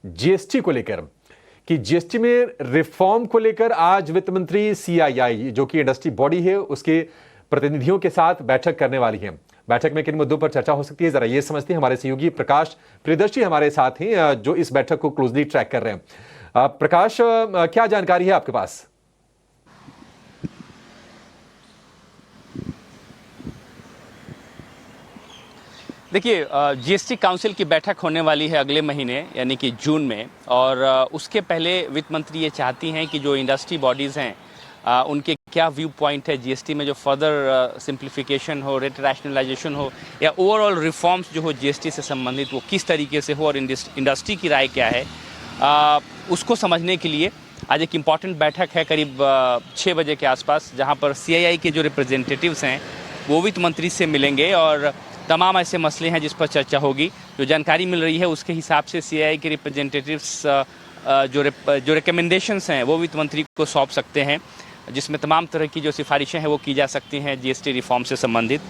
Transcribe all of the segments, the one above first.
GST को लेकर कि जीएसटी में रिफॉर्म को लेकर आज वित्त मंत्री सीआईआई जो कि इंडस्ट्री बॉडी है उसके प्रतिनिधियों के साथ बैठक करने वाली है। बैठक में किन मुद्दों पर चर्चा हो सकती है, जरा ये समझते हैं। हमारे सहयोगी प्रकाश प्रियदर्शी हमारे साथ हैं जो इस बैठक को क्लोजली ट्रैक कर रहे हैं। प्रकाश, क्या जानकारी है आपके पास? देखिए, जीएसटी काउंसिल की बैठक होने वाली है अगले महीने यानी कि जून में, और उसके पहले वित्त मंत्री ये चाहती हैं कि जो इंडस्ट्री बॉडीज़ हैं उनके क्या व्यू पॉइंट है जीएसटी में, जो फर्दर सिंप्लीफिकेशन हो, रेट रैशनलाइजेशन हो या ओवरऑल रिफॉर्म्स जो हो जीएसटी से संबंधित वो किस तरीके से हो और इंडस्ट्री की राय क्या है, उसको समझने के लिए आज एक इम्पॉर्टेंट बैठक है करीब 6 बजे के आसपास, जहाँ पर सीआईआई के जो रिप्रेजेंटेटिव्स हैं वो वित्त मंत्री से मिलेंगे और तमाम ऐसे मसले हैं जिस पर चर्चा होगी। जो जानकारी मिल रही है उसके हिसाब से सीआईआई के रिप्रेजेंटेटिव्स जो रिकमेंडेशंस हैं वो वित्त मंत्री को सौंप सकते हैं, जिसमें तमाम तरह की जो सिफारिशें हैं वो की जा सकती हैं जीएसटी रिफॉर्म से संबंधित।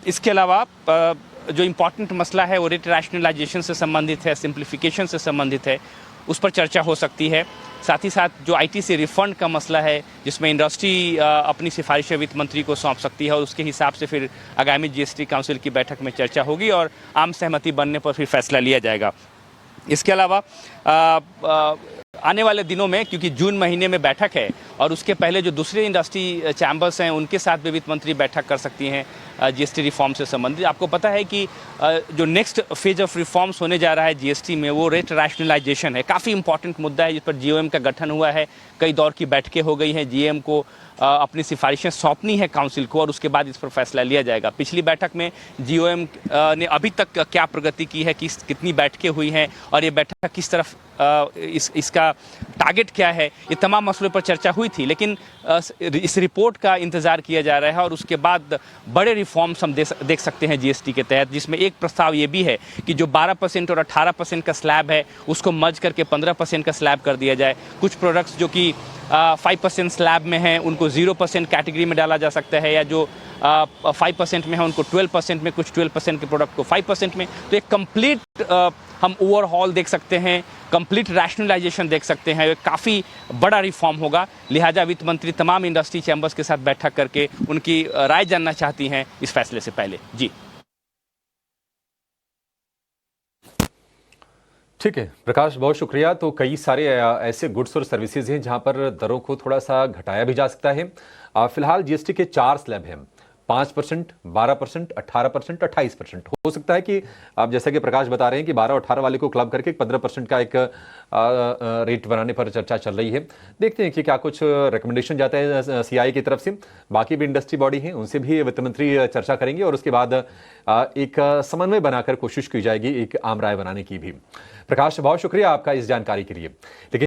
इसके अलावा जो इम्पॉर्टेंट मसला है वो रेट रैशनलाइजेशन से संबंधित है, सिंप्लीफिकेशन से संबंधित है, उस पर चर्चा हो सकती है। साथ ही साथ जो आईटीसी रिफंड का मसला है जिसमें इंडस्ट्री अपनी सिफारिशें वित्त मंत्री को सौंप सकती है और उसके हिसाब से फिर आगामी जीएसटी काउंसिल की बैठक में चर्चा होगी और आम सहमति बनने पर फिर फैसला लिया जाएगा। इसके अलावा आने वाले दिनों में, क्योंकि जून महीने में बैठक है और उसके पहले जो दूसरे इंडस्ट्री चैम्बर्स हैं उनके साथ भी वित्त मंत्री बैठक कर सकती हैं जीएसटी रिफॉर्म से संबंधित। आपको पता है कि जो नेक्स्ट फेज ऑफ रिफॉर्म्स होने जा रहा है जीएसटी में वो रेट रैशनलाइजेशन है। काफ़ी इंपॉर्टेंट मुद्दा है जिस पर जीओएम का गठन हुआ है, कई दौर की बैठकें हो गई हैं, जीएम को अपनी सिफारिशें सौंपनी है काउंसिल को और उसके बाद इस पर फैसला लिया जाएगा। पिछली बैठक में जीओएम ने अभी तक क्या प्रगति की है, कितनी बैठकें हुई हैं और ये बैठक किस तरफ इसका टारगेट क्या है, ये तमाम मसलों पर चर्चा हुई थी। लेकिन इस रिपोर्ट का इंतज़ार किया जा रहा है और उसके बाद बड़े रिफॉर्म्स हम देख सकते हैं जीएसटी के तहत, जिसमें एक प्रस्ताव ये भी है कि जो 12% और 18% का स्लैब है उसको मर्ज करके 15% का स्लैब कर दिया जाए। कुछ प्रोडक्ट्स जो कि 5% स्लैब में हैं उनको 0% कैटेगरी में डाला जा सकता है, या जो 5% में है उनको 12% में, कुछ 12% के प्रोडक्ट को 5% में। तो एक कंप्लीट हम ओवरहॉल देख सकते हैं, कंप्लीट रैशनलाइजेशन देख सकते हैं। काफ़ी बड़ा रिफॉर्म होगा, लिहाजा वित्त मंत्री तमाम इंडस्ट्री चैम्बर्स के साथ बैठक करके उनकी राय जानना चाहती हैं इस फैसले से पहले। जी ठीक है प्रकाश, बहुत शुक्रिया। तो कई सारे ऐसे गुड्स और सर्विसेज हैं जहां पर दरों को थोड़ा सा घटाया भी जा सकता है। फिलहाल जीएसटी के 4 स्लैब हैं, 5%, 12%, 18%, 28%। हो सकता है कि आप जैसा कि प्रकाश बता रहे हैं कि 12 और 18 वाले को क्लब करके 15% का एक रेट बनाने पर चर्चा चल रही है। देखते हैं कि क्या कुछ रिकमेंडेशन जाता है सीआई की तरफ से। बाकी भी इंडस्ट्री बॉडी हैं उनसे भी वित्त मंत्री चर्चा करेंगे और उसके बाद एक समन्वय बनाकर कोशिश की जाएगी एक आम राय बनाने की भी। प्रकाश, बहुत शुक्रिया आपका इस जानकारी के लिए। लेकिन